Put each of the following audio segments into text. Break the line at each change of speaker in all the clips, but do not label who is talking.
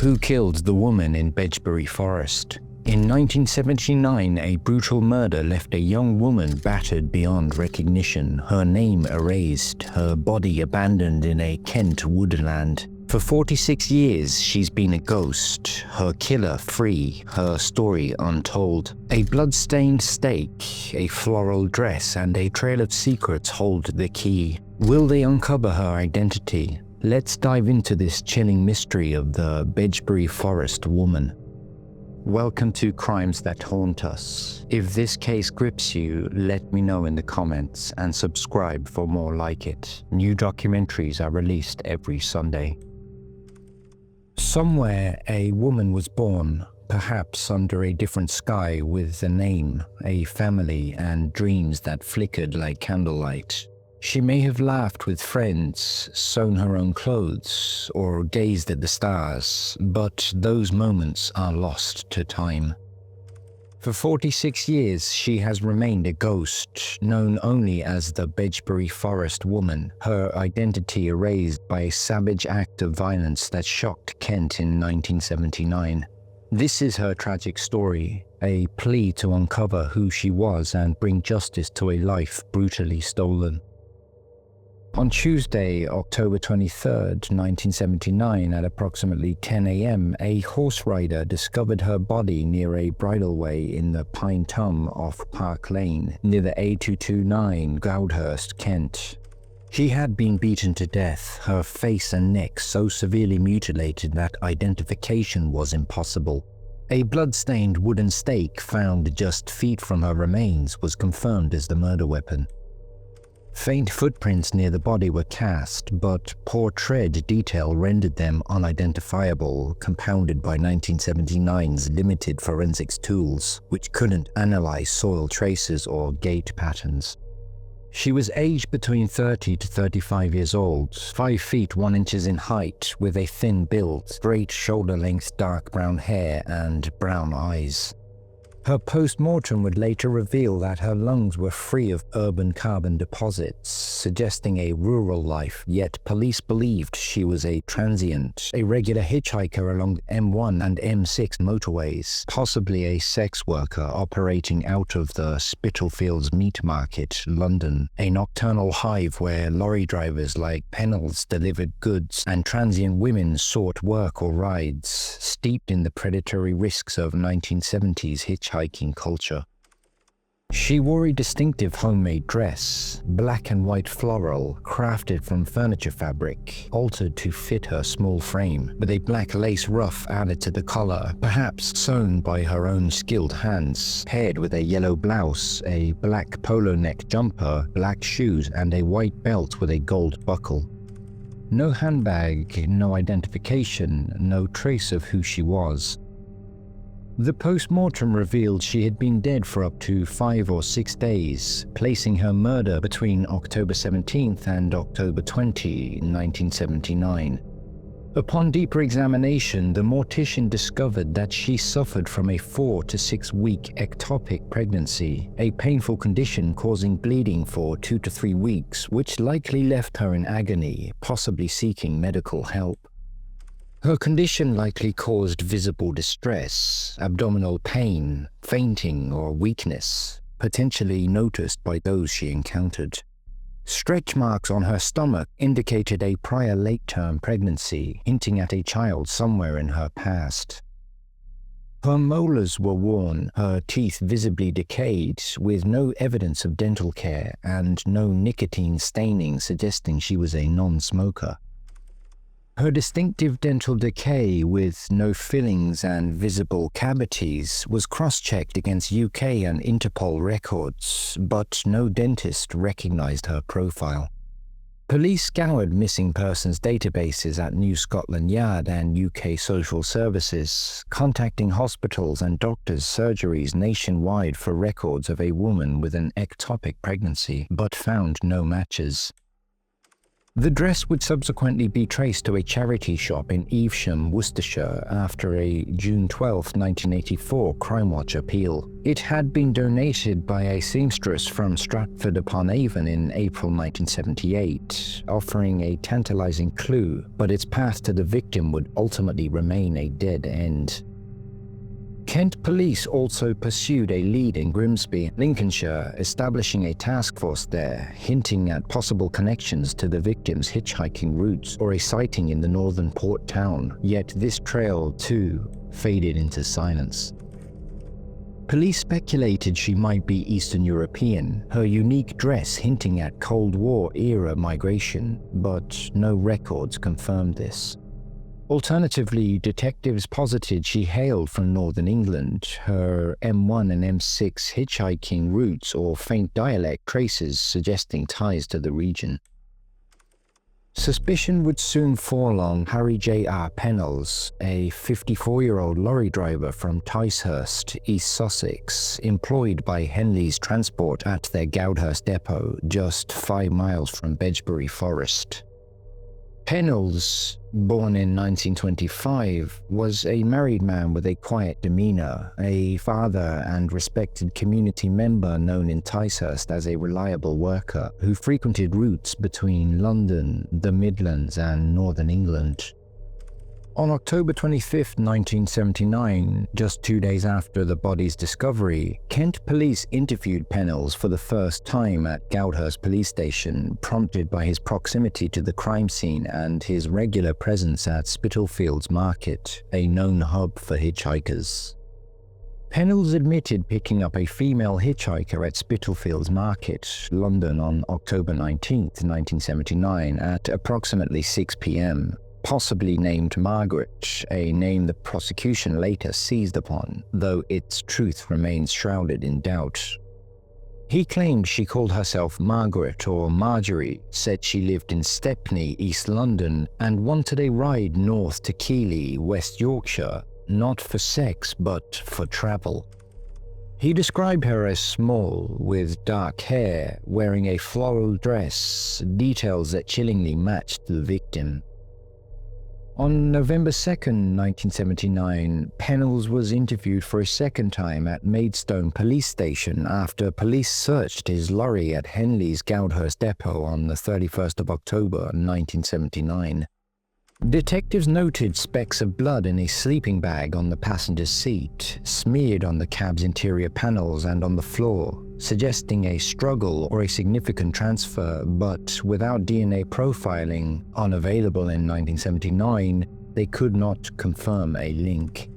Who killed the woman in Bedgebury Forest? In 1979, a brutal murder left a young woman battered beyond recognition, her name erased, her body abandoned in a Kent woodland. For 46 years, she's been a ghost, her killer free, her story untold. A blood-stained stake, a floral dress, and a trail of secrets hold the key. Will they uncover her identity? Let's dive into this chilling mystery of the Bedgebury Forest Woman. Welcome to Crimes That Haunt Us. If this case grips you, let me know in the comments and subscribe for more like it. New documentaries are released every Sunday. Somewhere, a woman was born, perhaps under a different sky, with a name, a family, and dreams that flickered like candlelight. She may have laughed with friends, sewn her own clothes, or gazed at the stars, but those moments are lost to time. For 46 years, she has remained a ghost, known only as the Bedgebury Forest Woman, her identity erased by a savage act of violence that shocked Kent in 1979. This is her tragic story, a plea to uncover who she was and bring justice to a life brutally stolen. On Tuesday, October 23, 1979, at approximately 10 a.m., a horse rider discovered her body near a bridleway in the Pine Tum off Park Lane, near the A229, Goudhurst, Kent. She had been beaten to death, her face and neck so severely mutilated that identification was impossible. A blood-stained wooden stake found just feet from her remains was confirmed as the murder weapon. Faint footprints near the body were cast, but poor tread detail rendered them unidentifiable, compounded by 1979's limited forensics tools, which couldn't analyze soil traces or gait patterns. She was aged between 30 to 35 years old, 5 feet 1 inch in height, with a thin build, straight shoulder-length dark brown hair, and brown eyes. Her post-mortem would later reveal that her lungs were free of urban carbon deposits, suggesting a rural life, yet police believed she was a transient, a regular hitchhiker along M1 and M6 motorways, possibly a sex worker operating out of the Spitalfields Meat Market, London, a nocturnal hive where lorry drivers like Pennells delivered goods and transient women sought work or rides, steeped in the predatory risks of 1970s hitchhiking culture. She wore a distinctive homemade dress, black and white floral, crafted from furniture fabric, altered to fit her small frame, with a black lace ruff added to the collar, perhaps sewn by her own skilled hands, paired with a yellow blouse, a black polo neck jumper, black shoes, and a white belt with a gold buckle. No handbag, no identification, no trace of who she was. The post-mortem revealed she had been dead for up to 5 or 6 days, placing her murder between October 17th and October 20, 1979. Upon deeper examination, the mortician discovered that she suffered from a 4 to 6 week ectopic pregnancy, a painful condition causing bleeding for 2 to 3 weeks, which likely left her in agony, possibly seeking medical help. Her condition likely caused visible distress, abdominal pain, fainting, or weakness, potentially noticed by those she encountered. Stretch marks on her stomach indicated a prior late-term pregnancy, hinting at a child somewhere in her past. Her molars were worn, her teeth visibly decayed, with no evidence of dental care and no nicotine staining suggesting she was a non-smoker. Her distinctive dental decay, with no fillings and visible cavities, was cross-checked against UK and Interpol records, but no dentist recognized her profile. Police scoured missing persons databases at New Scotland Yard and UK Social Services, contacting hospitals and doctors' surgeries nationwide for records of a woman with an ectopic pregnancy, but found no matches. The dress would subsequently be traced to a charity shop in Evesham, Worcestershire, after a June 12, 1984 Crimewatch Appeal. It had been donated by a seamstress from Stratford-upon-Avon in April 1978, offering a tantalizing clue, but its path to the victim would ultimately remain a dead end. Kent police also pursued a lead in Grimsby, Lincolnshire, establishing a task force there, hinting at possible connections to the victim's hitchhiking routes or a sighting in the northern port town, yet this trail, too, faded into silence. Police speculated she might be Eastern European, her unique dress hinting at Cold War-era migration, but no records confirmed this. Alternatively, detectives posited she hailed from northern England, her M1 and M6 hitchhiking routes or faint dialect traces suggesting ties to the region. Suspicion would soon fall on Harry J R Pennells, a 54-year-old lorry driver from Ticehurst, East Sussex, employed by Henley's Transport at their Goudhurst depot, just 5 miles from Bedgebury Forest. Pennells, born in 1925, was a married man with a quiet demeanor, a father and respected community member known in Ticehurst as a reliable worker who frequented routes between London, the Midlands and Northern England. On October 25, 1979, just 2 days after the body's discovery, Kent police interviewed Pennells for the first time at Goudhurst police station, prompted by his proximity to the crime scene and his regular presence at Spitalfields Market, a known hub for hitchhikers. Pennells admitted picking up a female hitchhiker at Spitalfields Market, London on October 19, 1979 at approximately 6 p.m. Possibly named Margaret, a name the prosecution later seized upon, though its truth remains shrouded in doubt. He claimed she called herself Margaret or Marjorie, said she lived in Stepney, East London, and wanted a ride north to Keighley, West Yorkshire, not for sex but for travel. He described her as small, with dark hair, wearing a floral dress, details that chillingly matched the victim. On November 2, 1979, Pennells was interviewed for a second time at Maidstone police station after police searched his lorry at Henley's Goudhurst depot on the 31st of October 1979. Detectives noted specks of blood in a sleeping bag on the passenger's seat, smeared on the cab's interior panels and on the floor, suggesting a struggle or a significant transfer, but without DNA profiling, unavailable in 1979, they could not confirm a link.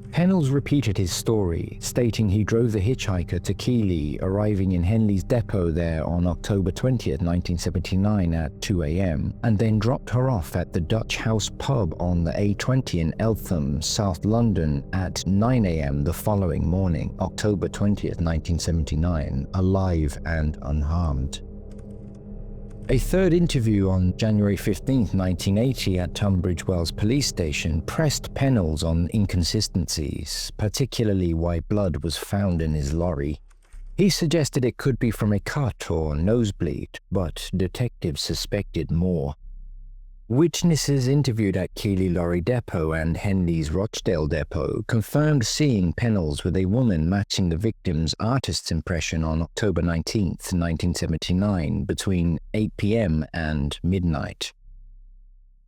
Pennells repeated his story, stating he drove the hitchhiker to Keighley, arriving in Henley's depot there on October 20, 1979 at 2 a.m., and then dropped her off at the Dutch House pub on the A20 in Eltham, South London at 9 a.m. the following morning, October 20, 1979, alive and unharmed. A third interview on January 15, 1980 at Tunbridge Wells police station pressed Pennells on inconsistencies, particularly why blood was found in his lorry. He suggested it could be from a cut or nosebleed, but detectives suspected more. Witnesses interviewed at Keighley Lorry Depot and Henley's Rochdale Depot confirmed seeing Pennells with a woman matching the victim's artist's impression on October 19, 1979, between 8 p.m. and midnight.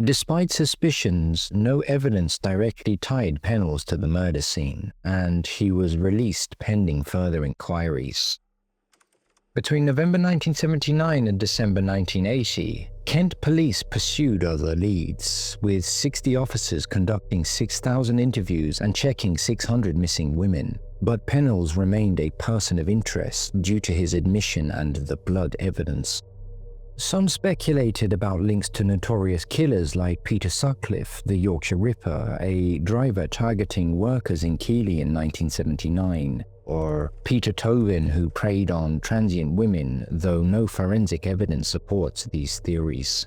Despite suspicions, no evidence directly tied Pennells to the murder scene, and he was released pending further inquiries. Between November 1979 and December 1980, Kent police pursued other leads, with 60 officers conducting 6,000 interviews and checking 600 missing women. But Pennells remained a person of interest due to his admission and the blood evidence. Some speculated about links to notorious killers like Peter Sutcliffe, the Yorkshire Ripper, a driver targeting workers in Keighley in 1979, or Peter Tobin, who preyed on transient women, though no forensic evidence supports these theories.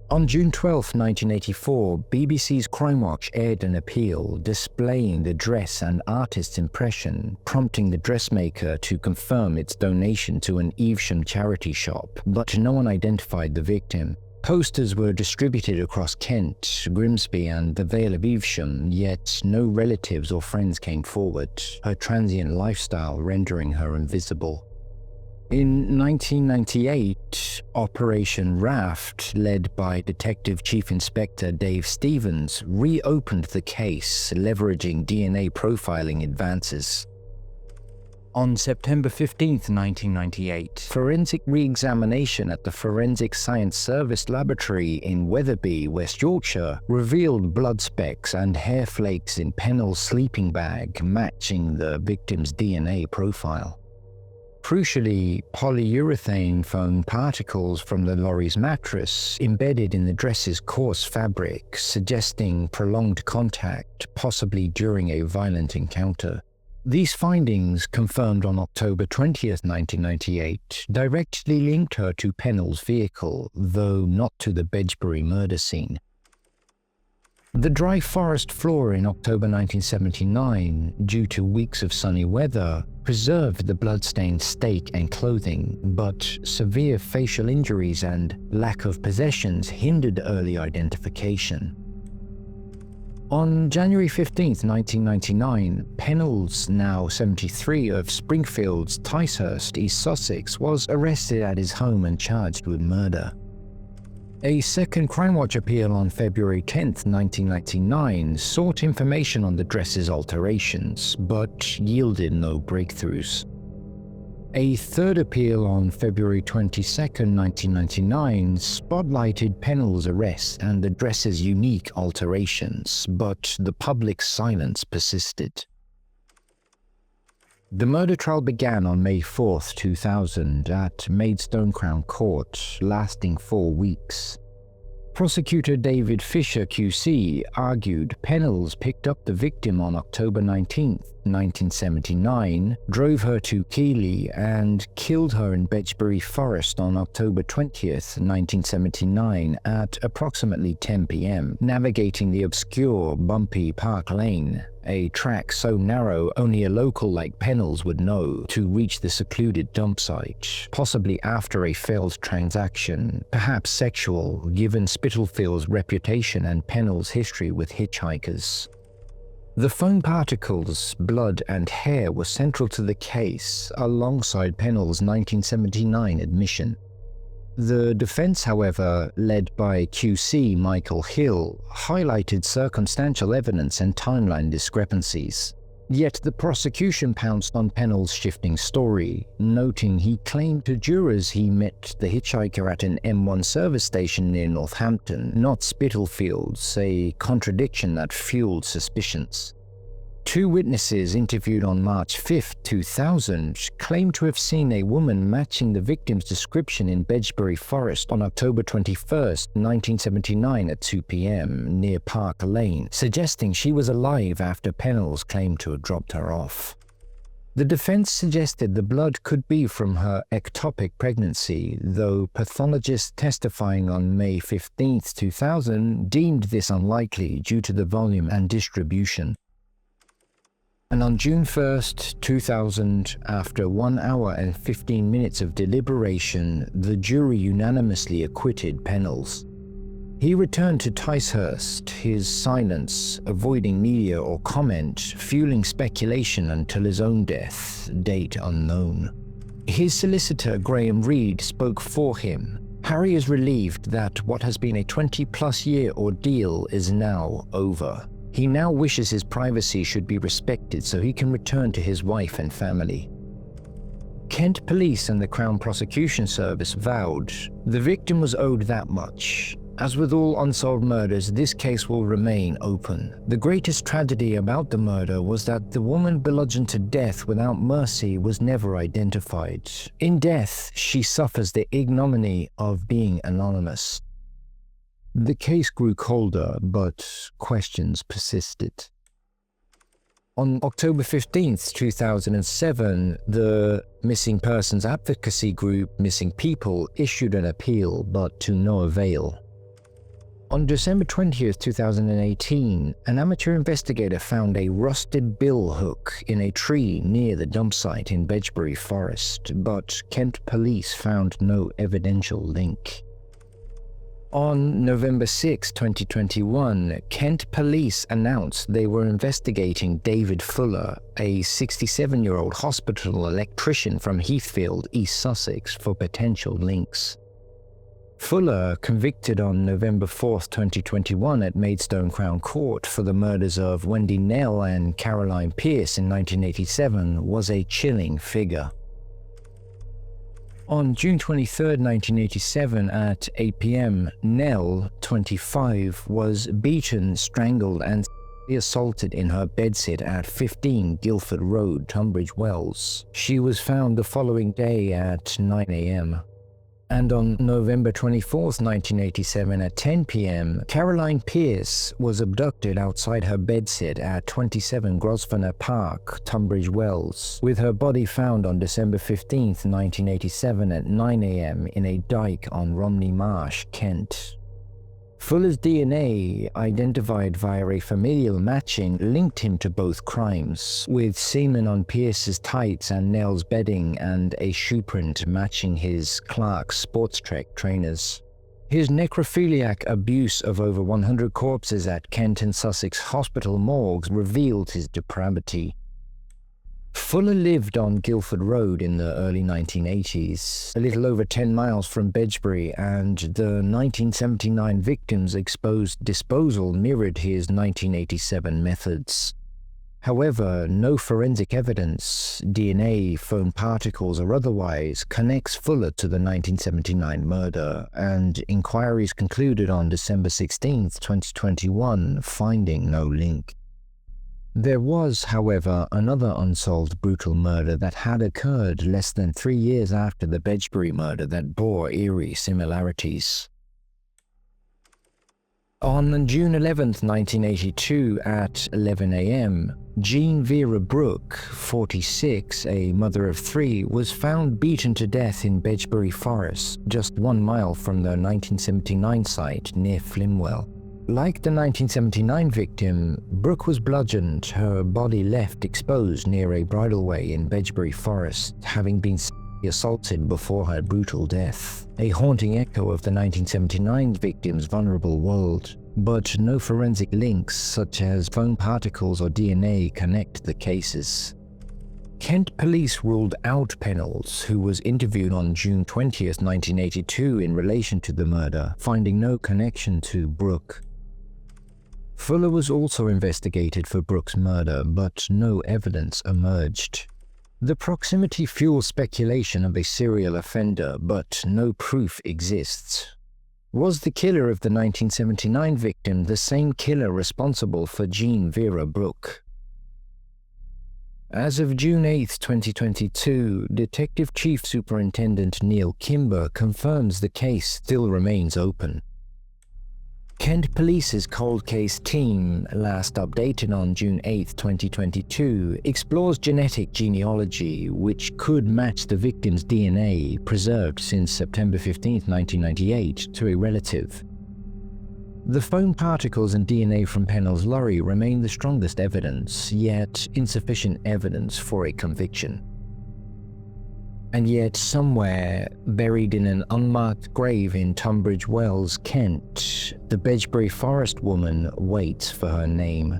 On June 12, 1984, BBC's Crimewatch aired an appeal displaying the dress and artist's impression, prompting the dressmaker to confirm its donation to an Evesham charity shop, but no one identified the victim. Posters were distributed across Kent, Grimsby and the Vale of Evesham, yet no relatives or friends came forward, her transient lifestyle rendering her invisible. In 1998, Operation Raft, led by Detective Chief Inspector Dave Stevens, reopened the case, leveraging DNA profiling advances. On September 15, 1998, forensic re-examination at the Forensic Science Service Laboratory in Wetherby, West Yorkshire, revealed blood specks and hair flakes in Pennells' sleeping bag, matching the victim's DNA profile. Crucially, polyurethane foam particles from the lorry's mattress embedded in the dress's coarse fabric, suggesting prolonged contact, possibly during a violent encounter. These findings, confirmed on October 20, 1998, directly linked her to Pennells' vehicle, though not to the Bedgebury murder scene. The dry forest floor in October 1979, due to weeks of sunny weather, preserved the bloodstained stake and clothing, but severe facial injuries and lack of possessions hindered early identification. On January 15, 1999, Pennells, now 73, of Springfield's Ticehurst, East Sussex, was arrested at his home and charged with murder. A second Crimewatch appeal on February 10, 1999, sought information on the dress's alterations, but yielded no breakthroughs. A third appeal on February 22, 1999, spotlighted Pennells' arrest and the dress's unique alterations, but the public's silence persisted. The murder trial began on May 4, 2000 at Maidstone Crown Court, lasting 4 weeks. Prosecutor David Fisher QC argued Pennells picked up the victim on October 19, 1979, drove her to Keighley and killed her in Bedgebury Forest on October 20, 1979 at approximately 10 p.m, navigating the obscure, bumpy Park Lane, a track so narrow only a local like Pennells would know, to reach the secluded dump site, possibly after a failed transaction, perhaps sexual, given Spittlefield's reputation and Pennells' history with hitchhikers. The foam particles, blood and hair were central to the case, alongside Pennells' 1979 admission. The defense, however, led by QC Michael Hill, highlighted circumstantial evidence and timeline discrepancies. Yet the prosecution pounced on Pennells' shifting story, noting he claimed to jurors he met the hitchhiker at an M1 service station near Northampton, not Spitalfields, a contradiction that fueled suspicions. 2 witnesses interviewed on March 5, 2000 claimed to have seen a woman matching the victim's description in Bedgebury Forest on October 21, 1979 at 2 p.m. near Park Lane, suggesting she was alive after Pennells claimed to have dropped her off. The defense suggested the blood could be from her ectopic pregnancy, though pathologists testifying on May 15, 2000 deemed this unlikely due to the volume and distribution. And on June 1, 2000, after 1 hour and 15 minutes of deliberation, the jury unanimously acquitted Pennells. He returned to Ticehurst, his silence, avoiding media or comment, fueling speculation until his own death, date unknown. His solicitor, Graham Reed, spoke for him. Harry is relieved that what has been a 20-plus-year ordeal is now over. He now wishes his privacy should be respected so he can return to his wife and family. Kent Police and the Crown Prosecution Service vowed the victim was owed that much. As with all unsolved murders, this case will remain open. The greatest tragedy about the murder was that the woman bludgeoned to death without mercy was never identified. In death, she suffers the ignominy of being anonymous. The case grew colder, but questions persisted. On October 15, 2007, the missing persons advocacy group Missing People issued an appeal, but to no avail. On December 20th, 2018, an amateur investigator found a rusted bill hook in a tree near the dump site in Bedgebury Forest, but Kent police found no evidential link. On November 6, 2021, Kent police announced they were investigating David Fuller, a 67-year-old hospital electrician from Heathfield, East Sussex, for potential links. Fuller, convicted on November 4, 2021 at Maidstone Crown Court for the murders of Wendy Nell and Caroline Pierce in 1987, was a chilling figure. On June 23, 1987 at 8 p.m, Nell, 25, was beaten, strangled and assaulted in her bedsit at 15 Guildford Road, Tunbridge Wells. She was found the following day at 9 a.m. And on November 24, 1987 at 10 p.m, Caroline Pierce was abducted outside her bedsit at 27 Grosvenor Park, Tunbridge Wells, with her body found on December 15, 1987 at 9 a.m. in a dyke on Romney Marsh, Kent. Fuller's DNA, identified via a familial matching, linked him to both crimes, with semen on Pierce's tights and Nell's bedding and a shoe print matching his Clark's Sports Trek trainers. His necrophiliac abuse of over 100 corpses at Kent and Sussex hospital morgues revealed his depravity. Fuller lived on Guildford Road in the early 1980s, a little over 10 miles from Bedgebury, and the 1979 victim's exposed disposal mirrored his 1987 methods. However, no forensic evidence, DNA, foam particles or otherwise, connects Fuller to the 1979 murder, and inquiries concluded on December 16, 2021, finding no link. There was, however, another unsolved brutal murder that had occurred less than 3 years after the Bedgebury murder that bore eerie similarities. On June 11, 1982 at 11 a.m, Jean Vera Brook, 46, a mother of 3, was found beaten to death in Bedgebury Forest, just 1 mile from the 1979 site near Flimwell. Like the 1979 victim, Brook was bludgeoned, her body left exposed near a bridleway in Bedgebury Forest, having been assaulted before her brutal death, a haunting echo of the 1979 victim's vulnerable world. But no forensic links, such as foam particles or DNA, connect the cases. Kent police ruled out Pennells, who was interviewed on June 20, 1982 in relation to the murder, finding no connection to Brook. Fuller was also investigated for Brook's murder, but no evidence emerged. The proximity fuels speculation of a serial offender, but no proof exists. Was the killer of the 1979 victim the same killer responsible for Jean Vera Brook? As of June 8, 2022, Detective Chief Superintendent Neil Kimber confirms the case still remains open. Kent Police's cold case team, last updated on June 8, 2022, explores genetic genealogy, which could match the victim's DNA, preserved since September 15, 1998, to a relative. The foam particles and DNA from Pennells' lorry remain the strongest evidence, yet insufficient evidence for a conviction. And yet somewhere, buried in an unmarked grave in Tunbridge Wells, Kent, the Bedgebury Forest Woman waits for her name.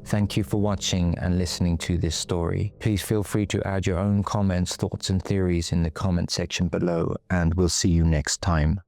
Thank you for watching and listening to this story. Please feel free to add your own comments, thoughts and theories in the comment section below, and we'll see you next time.